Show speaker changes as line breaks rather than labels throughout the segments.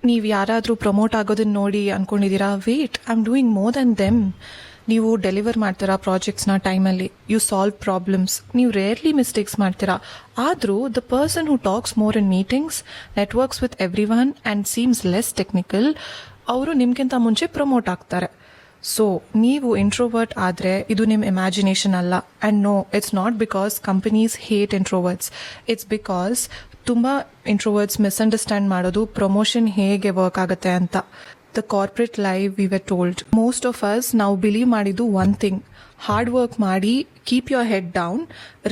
ನೀವು ಯಾರಾದರೂ ಪ್ರಮೋಟ್ ಆಗೋದನ್ನ ನೋಡಿ ಅನ್ಕೊಂಡಿದ್ದೀರಾ, wait, I am doing more than them. ನೀವು ಡೆಲಿವರ್ ಮಾಡ್ತೀರಾ ಪ್ರಾಜೆಕ್ಟ್ಸ್ನ ಟೈಮಲ್ಲಿ, ಯು ಸಾಲ್ವ್ ಪ್ರಾಬ್ಲಮ್ಸ್, ನೀವು ರೇರ್ಲಿ ಮಿಸ್ಟೇಕ್ಸ್ ಮಾಡ್ತೀರಾ. ಆದರೂ the person who talks more in meetings, networks with everyone and seems less technical, ಅವರು ನಿಮ್ಗಿಂತ ಮುಂಚೆ ಪ್ರಮೋಟ್ ಆಗ್ತಾರೆ. ಸೊ ನೀವು ಇಂಟ್ರೋವರ್ಟ್ ಆದರೆ ಇದು ನಿಮ್ಮ ಇಮ್ಯಾಜಿನೇಷನ್ ಅಲ್ಲ. And no, it's not because companies hate introverts, it's because ತುಂಬ ಇಂಟ್ರೋವರ್ಟ್ಸ್ ಮಿಸ್ಅಂಡರ್ಸ್ಟ್ಯಾಂಡ್ ಮಾಡೋದು ಪ್ರಮೋಷನ್ ಹೇಗೆ ವರ್ಕ್ ಆಗುತ್ತೆ ಅಂತ. The corporate life we were told, most of us ನಾವು ಬಿಲೀವ್ ಮಾಡಿದ್ದು ಒನ್ ಥಿಂಗ್, ಹಾರ್ಡ್ ವರ್ಕ್ ಮಾಡಿ, keep your head down,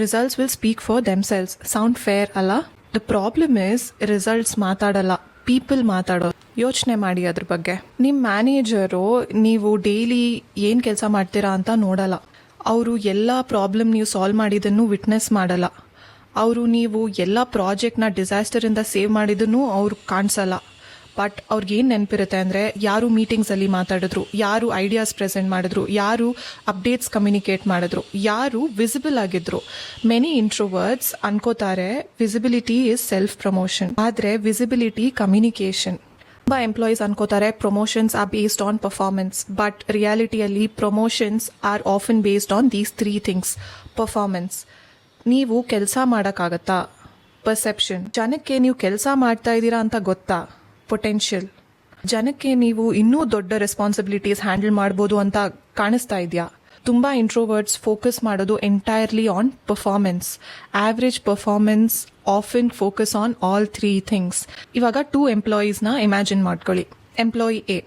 results will speak for themselves. Sound fair ಅಲ್ಲ? The problem is results ಮಾತಾಡಲ್ಲ, people ಮಾತಾಡೋದು. ಯೋಚನೆ ಮಾಡಿ ಅದ್ರ ಬಗ್ಗೆ. ನಿಮ್ಮ ಮ್ಯಾನೇಜರು ನೀವು ಡೈಲಿ ಏನು ಕೆಲಸ ಮಾಡ್ತೀರಾ ಅಂತ ನೋಡಲ್ಲ. ಅವರು ಎಲ್ಲ ಪ್ರಾಬ್ಲಮ್ ನೀವು ಸಾಲ್ವ್ ಮಾಡಿದ್ದನ್ನು ವಿಟ್ನೆಸ್ ಮಾಡಲ್ಲ. ಅವರು ನೀವು ಎಲ್ಲ ಪ್ರಾಜೆಕ್ಟ್ನ ಡಿಸಾಸ್ಟರಿಂದ ಸೇವ್ ಮಾಡಿದ್ದನ್ನು ಅವ್ರು ಕಾಣಿಸಲ್ಲ. ಬಟ್ ಅವ್ರಿಗೇನು ನೆನಪಿರುತ್ತೆ ಅಂದರೆ ಯಾರು ಮೀಟಿಂಗ್ಸಲ್ಲಿ ಮಾತಾಡಿದ್ರು, ಯಾರು ಐಡಿಯಾಸ್ ಪ್ರೆಸೆಂಟ್ ಮಾಡಿದ್ರು, ಯಾರು ಅಪ್ಡೇಟ್ಸ್ ಕಮ್ಯುನಿಕೇಟ್ ಮಾಡಿದ್ರು, ಯಾರು ವಿಸಿಬಲ್ ಆಗಿದ್ರು. ಮೆನಿ ಇಂಟ್ರೋವರ್ಟ್ಸ್ ಅನ್ಕೋತಾರೆ ವಿಸಿಬಿಲಿಟಿ ಇಸ್ ಸೆಲ್ಫ್ ಪ್ರಮೋಷನ್, ಆದರೆ ವಿಸಿಬಿಲಿಟಿ ಕಮ್ಯುನಿಕೇಷನ್. ತುಂಬ ಎಂಪ್ಲಾಯೀಸ್ ಅನ್ಕೋತಾರೆ promotions are based on performance, but ರಿಯಾಲಿಟಿಯಲ್ಲಿ promotions are often based on these 3 things. Performance, ನೀವು ಕೆಲಸ ಮಾಡೋಕ್ಕಾಗತ್ತಾ? ಪರ್ಸೆಪ್ಷನ್, ಜನಕ್ಕೆ ನೀವು ಕೆಲಸ ಮಾಡ್ತಾ ಇದ್ದೀರಾ ಅಂತ ಗೊತ್ತಾ? ಪೊಟೆನ್ಷಿಯಲ್, ಜನಕ್ಕೆ ನೀವು ಇನ್ನೂ ದೊಡ್ಡ ರೆಸ್ಪಾನ್ಸಿಬಿಲಿಟೀಸ್ ಹ್ಯಾಂಡಲ್ ಮಾಡ್ಬೋದು ಅಂತ ಕಾಣಿಸ್ತಾ ಇದೆಯಾ? ತುಂಬ ಇಂಟ್ರೋವರ್ಟ್ಸ್ ಫೋಕಸ್ ಮಾಡೋದು entirely on performance. Average performance often focus on all 3 things. ಇವಾಗ 2 ಎಂಪ್ಲಾಯೀಸ್ನ ಇಮ್ಯಾಜಿನ್ ಮಾಡ್ಕೊಳ್ಳಿ. Employee A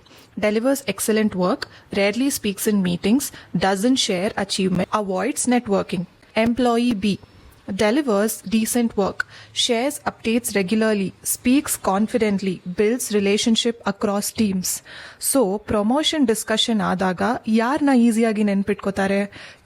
delivers excellent work, rarely speaks in meetings, doesn't share achievement, avoids networking. Employee B delivers decent work, shares updates regularly, speaks confidently, builds relationship across teams. So promotion discussion ಆದಾಗ ಯಾರನ್ನ ಈಸಿಯಾಗಿ ನೆನ್ಪಿಟ್ಕೋತಾರೆ?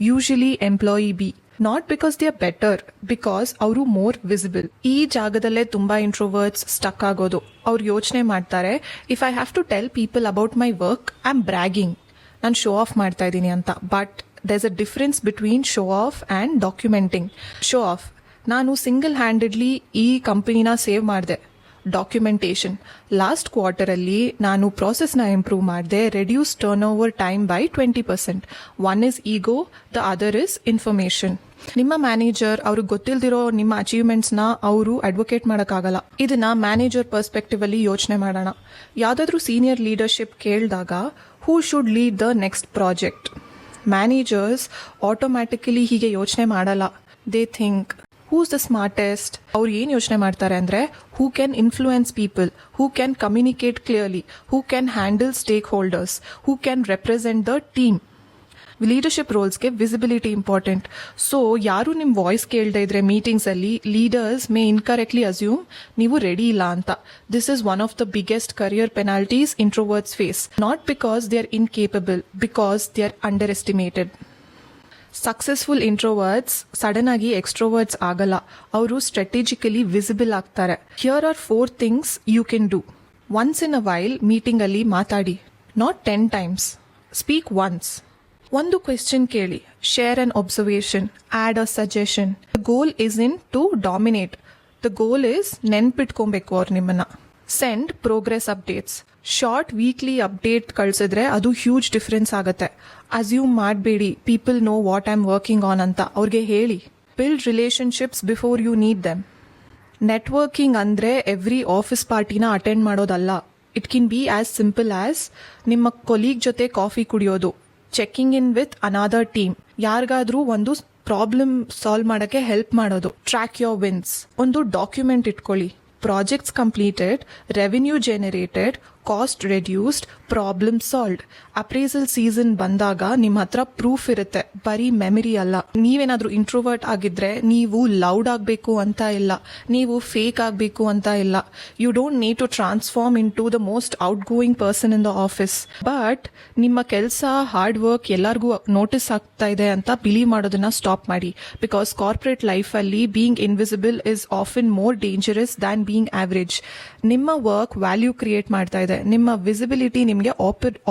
Usually employee B. Not because they are better, because ಅವರು more visible. ಈ ಜಾಗದಲ್ಲೇ ತುಂಬಾ introverts stuck ಆಗೋದು. ಅವ್ರು ಯೋಚನೆ ಮಾಡ್ತಾರೆ, if I have to tell people about my work, I am bragging, ನಾನು ಶೋ ಆಫ್ ಮಾಡ್ತಾ ಇದ್ದೀನಿ ಅಂತ. But there's a difference between show off and documenting. Show off, ನಾನು ಸಿಂಗಲ್ ಹ್ಯಾಂಡೆಡ್ಲಿ ಈ ಕಂಪನಿನ ಸೇವ್ ಮಾಡಿದೆ. ಡಾಕ್ಯುಮೆಂಟೇಷನ್, ಲಾಸ್ಟ್ ಕ್ವಾರ್ಟರಲ್ಲಿ ನಾನು ಪ್ರಾಸೆಸ್ನ ಇಂಪ್ರೂವ್ ಮಾಡಿದೆ, reduce turn over time by 20%. One is ego, the other is information. ನಿಮ್ಮ ಮ್ಯಾನೇಜರ್ ಅವ್ರಿಗೆ ಗೊತ್ತಿಲ್ದಿರೋ ನಿಮ್ಮ ಅಚೀವ್ಮೆಂಟ್ಸ್ನ ಅವರು ಅಡ್ವೊಕೇಟ್ ಮಾಡೋಕ್ಕಾಗಲ್ಲ. ಇದನ್ನ ಮ್ಯಾನೇಜರ್ ಪರ್ಸ್ಪೆಕ್ಟಿವ್ ಅಲ್ಲಿ ಯೋಚನೆ ಮಾಡೋಣ. ಯಾವುದಾದ್ರೂ ಸೀನಿಯರ್ ಲೀಡರ್ಶಿಪ್ ಕೇಳಿದಾಗ who should lead the next project? Managers automatically ಹೀಗೆ ಯೋಚನೆ ಮಾಡಲ್ಲ. They think who's the smartest. ಅವ್ರು ಏನು ಯೋಚನೆ ಮಾಡ್ತಾರೆ ಅಂದರೆ who can influence people, who can communicate clearly, who can handle stakeholders, who can represent the team. Leadership ರೋಲ್ಸ್ಗೆ visibility important. So ಯಾರು ನಿಮ್ಮ ವಾಯ್ಸ್ ಕೇಳದೆ ಇದ್ರೆ ಮೀಟಿಂಗ್ಸಲ್ಲಿ ಲೀಡರ್ಸ್ ಮೇ ಇನ್ಕರೆಕ್ಟ್ಲಿ ಅಸ್ಯೂಮ್ ನೀವು ರೆಡಿ ಇಲ್ಲ ಅಂತ. This is one of the biggest career penalties ಇಂಟ್ರೋವರ್ಟ್ಸ್ face. Not because they are incapable, because they are underestimated. Successful introverts sudden ಆಗಿ extroverts ಆಗಲ್ಲ, ಅವರು ಸ್ಟ್ರಾಟಜಿಕಲಿ ವಿಸಿಬಲ್ ಆಗ್ತಾರೆ. Here are 4 things you can do. Once in a while ಮೀಟಿಂಗಲ್ಲಿ ಮಾತಾಡಿ, not 10 times. Speak once. ಒಂದು question ಕೇಳಿ, share an observation, add a suggestion. The goal is in to dominate, the goal is ನೆನ್ಪಿಟ್ಕೊಬೇಕು ಅವ್ರು ನಿಮ್ಮನ್ನ. Send progress updates. Short weekly update ಕಳಿಸಿದ್ರೆ ಅದು huge difference ಆಗುತ್ತೆ. ಅಸ್ಯೂಮ್ ಮಾಡಬೇಡಿ people know what I am working on ಅಂತ. ಅವ್ರಿಗೆ ಹೇಳಿ. Build relationships before you need them. Networking ಅಂದರೆ ಎವ್ರಿ ಆಫೀಸ್ ಪಾರ್ಟಿನ ಅಟೆಂಡ್ ಮಾಡೋದಲ್ಲ. It can be as simple as ನಿಮ್ಮ ಕೊಲೀಗ್ ಜೊತೆ ಕಾಫಿ ಕುಡಿಯೋದು, checking in with another team, ಯಾರಿಗಾದ್ರೂ ಒಂದು ಪ್ರಾಬ್ಲಮ್ ಸಾಲ್ವ್ ಮಾಡೋಕ್ಕೆ ಹೆಲ್ಪ್ ಮಾಡೋದು. Track your wins. ಒಂದು ಡಾಕ್ಯುಮೆಂಟ್ ಇಟ್ಕೊಳ್ಳಿ. Projects completed, revenue generated, cost reduced, problem solved. Appraisal season ಬಂದಾಗ ನಿಮ್ಮ ಹತ್ರ ಪ್ರೂಫ್ ಇರುತ್ತೆ, ಬರೀ ಮೆಮರಿ ಅಲ್ಲ. ನೀವೇನಾದ್ರೂ ಇಂಟ್ರೋವರ್ಟ್ ಆಗಿದ್ರೆ ನೀವು ಲೌಡ್ ಆಗಬೇಕು ಅಂತ ಇಲ್ಲ, ನೀವು ಫೇಕ್ ಆಗಬೇಕು ಅಂತ ಇಲ್ಲ. You don't need to transform into the most outgoing person in the office. But ನಿಮ್ಮ ಕೆಲಸ, ಹಾರ್ಡ್ ವರ್ಕ್ ಎಲ್ಲರಿಗೂ ನೋಟಿಸ್ ಆಗ್ತಾ ಇದೆ ಅಂತ ಬಿಲೀವ್ ಮಾಡೋದನ್ನ ಸ್ಟಾಪ್ ಮಾಡಿ. ಬಿಕಾಸ್ ಕಾರ್ಪೊರೇಟ್ ಲೈಫಲ್ಲಿ being invisible is often more dangerous than being average. ನಿಮ್ಮ ವರ್ಕ್ ವ್ಯಾಲ್ಯೂ ಕ್ರಿಯೇಟ್ ಮಾಡ್ತಾ ಇದೆ, ನಿಮ್ಮ ವಿಸಿಬಿಲಿಟಿ ನಿಮಗೆ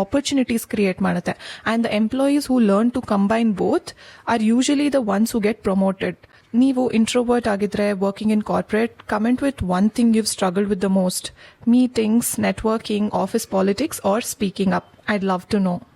ಆಪರ್ಚುನಿಟೀಸ್ ಕ್ರಿಯೇಟ್ ಮಾಡುತ್ತೆ. And the employees who learn to combine both are usually the ones who get promoted. ನೀವು introvert ಆಗಿದ್ರೆ working in corporate, comment with one thing you've struggled with the most. Meetings, networking, office politics, or speaking up. I'd love to know.